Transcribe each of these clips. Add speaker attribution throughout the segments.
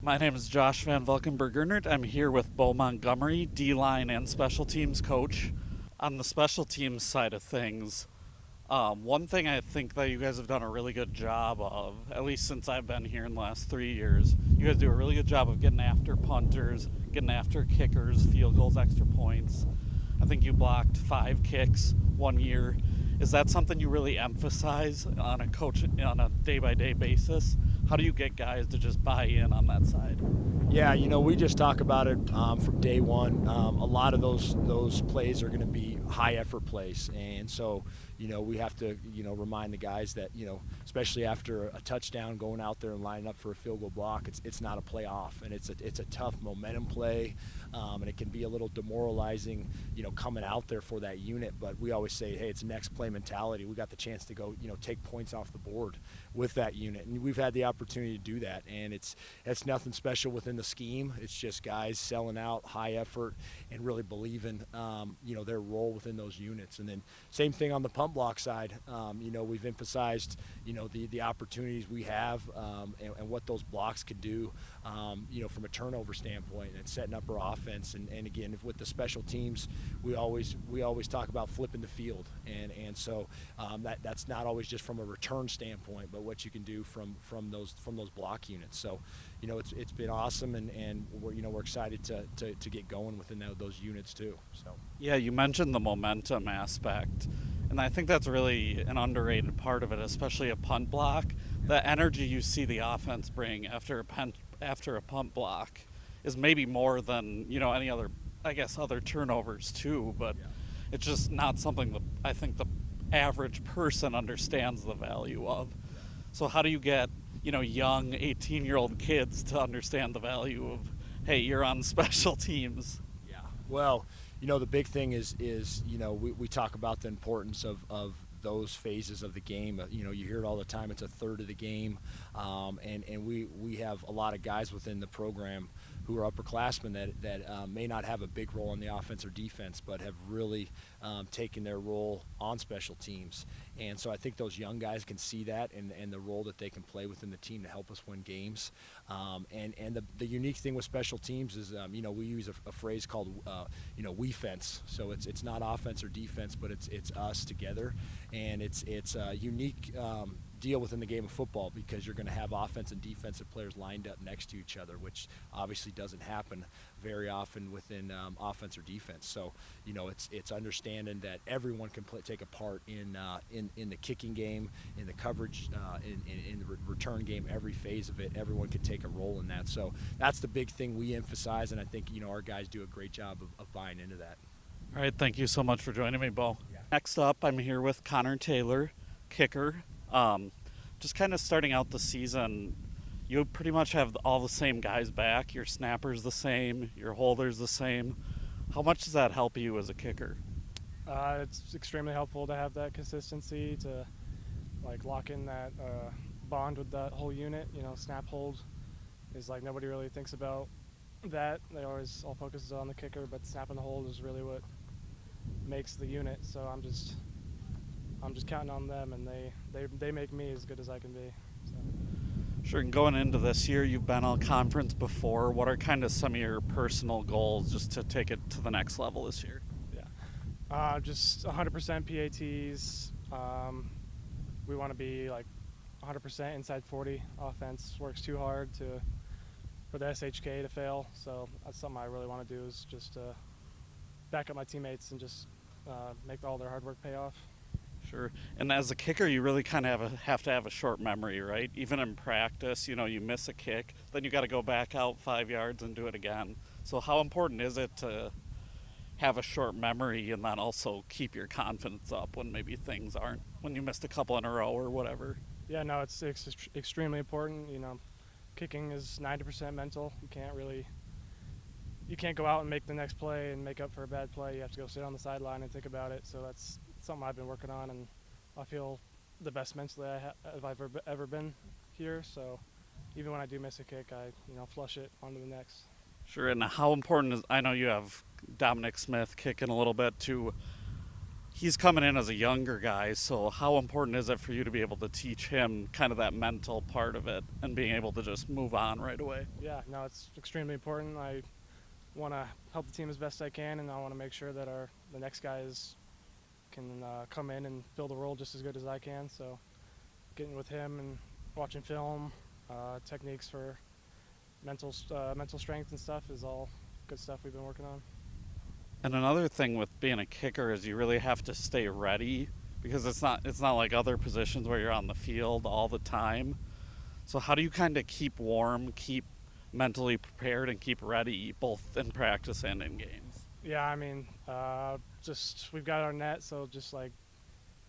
Speaker 1: My name is Josh Van Valkenburg-Gernert. I'm here with Bo Montgomery, D-line and special teams coach. On the special teams side of things, one thing I think that you guys have done a really good job of, at least since I've been here in the last 3 years, you guys do a really good job of getting after punters, getting after kickers, field goals, extra points. I think you blocked 5 kicks one year. Is that something you really emphasize on a day-by-day basis? How do you get guys to just buy in on that side?
Speaker 2: Yeah, we just talk about it from day one. A lot of those plays are going to be high effort plays, and so we have to remind the guys that especially after a touchdown, going out there and lining up for a field goal block, it's not a play off, and it's a tough momentum play, and it can be a little demoralizing coming out there for that unit. But we always say, hey, it's next play mentality. We got the chance to go take points off the board with that unit, and we've had the opportunity to do that, and it's nothing special within the scheme. It's just guys selling out, high effort, and really believing their role within those units. And then same thing on the punt block side. We've emphasized the opportunities we have, and what those blocks could do from a turnover standpoint and setting up our offense. And again, with the special teams, we always talk about flipping the field, and so that's not always just from a return standpoint, but what you can do from those block units. So it's been awesome, and we're excited to get going within those units too. So
Speaker 1: Yeah, you mentioned the momentum aspect, and I think that's really an underrated part of it, especially a punt block. The energy you see the offense bring after a punt block is maybe more than any other, I guess, other turnovers too. But it's just not something that I think the average person understands the value of. So how do you get young 18-year-old kids to understand the value of, hey, you're on special teams?
Speaker 2: Yeah. Well, the big thing is we talk about the importance of those phases of the game. You hear it all the time. It's a third of the game, and we have a lot of guys within the program who are upperclassmen that may not have a big role in the offense or defense, but have really taken their role on special teams. And so I think those young guys can see that and the role that they can play within the team to help us win games. And the unique thing with special teams is we use a phrase called we fence. So it's not offense or defense, but it's us together, and it's a unique deal within the game of football, because you're going to have offense and defensive players lined up next to each other, which obviously doesn't happen very often within offense or defense. So it's understanding that everyone can take a part in the kicking game, in the coverage, in the return game. Every phase of it, everyone can take a role in that. So that's the big thing we emphasize, and I think our guys do a great job of buying into that.
Speaker 1: All right, thank you so much for joining me, Bo.
Speaker 2: Yeah.
Speaker 1: Next up, I'm here with Connor Taylor, kicker. Just kind of starting out the season, you pretty much have all the same guys back. Your snapper's the same, your holder's the same. How much does that help you as a kicker?
Speaker 3: It's extremely helpful to have that consistency, to lock in that bond with that whole unit. Snap hold is nobody really thinks about that. They always all focuses on the kicker, but snap and hold is really what makes the unit. So I'm just counting on them, and they make me as good as I can be. So.
Speaker 1: Sure, and going into this year, you've been all conference before. What are kind of some of your personal goals just to take it to the next level this year?
Speaker 3: Yeah, just 100% PATs. We want to be 100% inside 40 offense. Works too hard for the SHK to fail, so that's something I really want to do, is just back up my teammates and just make all their hard work pay off.
Speaker 1: Sure. And as a kicker, you really kind of have to have a short memory, right? Even in practice, you miss a kick, then you got to go back out 5 yards and do it again. So how important is it to have a short memory and then also keep your confidence up when maybe things aren't, when you missed a couple in a row or whatever?
Speaker 3: Yeah, no, it's extremely important. Kicking is 90% mental. You can't go out and make the next play and make up for a bad play. You have to go sit on the sideline and think about it. So that's something I've been working on, and I feel the best mentally I've ever been here. So even when I do miss a kick, I flush it onto the next.
Speaker 1: Sure. And how important is, I know you have Dominic Smith kicking a little bit too. he's coming in as a younger guy, so how important is it for you to be able to teach him kind of that mental part of it and being able to just move on right away?
Speaker 3: Yeah, no, it's extremely important. I want to help the team as best I can, and I want to make sure that the next guys can come in and fill the role just as good as I can. So getting with him and watching film, techniques for mental strength and stuff is all good stuff we've been working on.
Speaker 1: And another thing with being a kicker is you really have to stay ready, because it's not like other positions where you're on the field all the time. So how do you kind of keep warm, keep mentally prepared, and keep ready both in practice and in games?
Speaker 3: Yeah, I mean, just we've got our net, so just like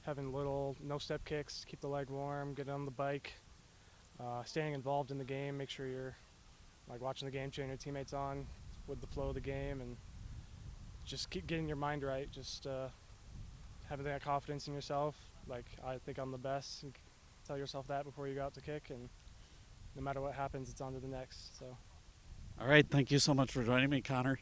Speaker 3: having little no-step kicks, keep the leg warm, get on the bike, staying involved in the game, make sure you're like watching the game, cheering your teammates on with the flow of the game, and just keep getting your mind right. Just having that confidence in yourself. Like, I think I'm the best. And tell yourself that before you go out to kick, and no matter what happens, it's on to the next. So.
Speaker 1: All right, thank you so much for joining me, Connor.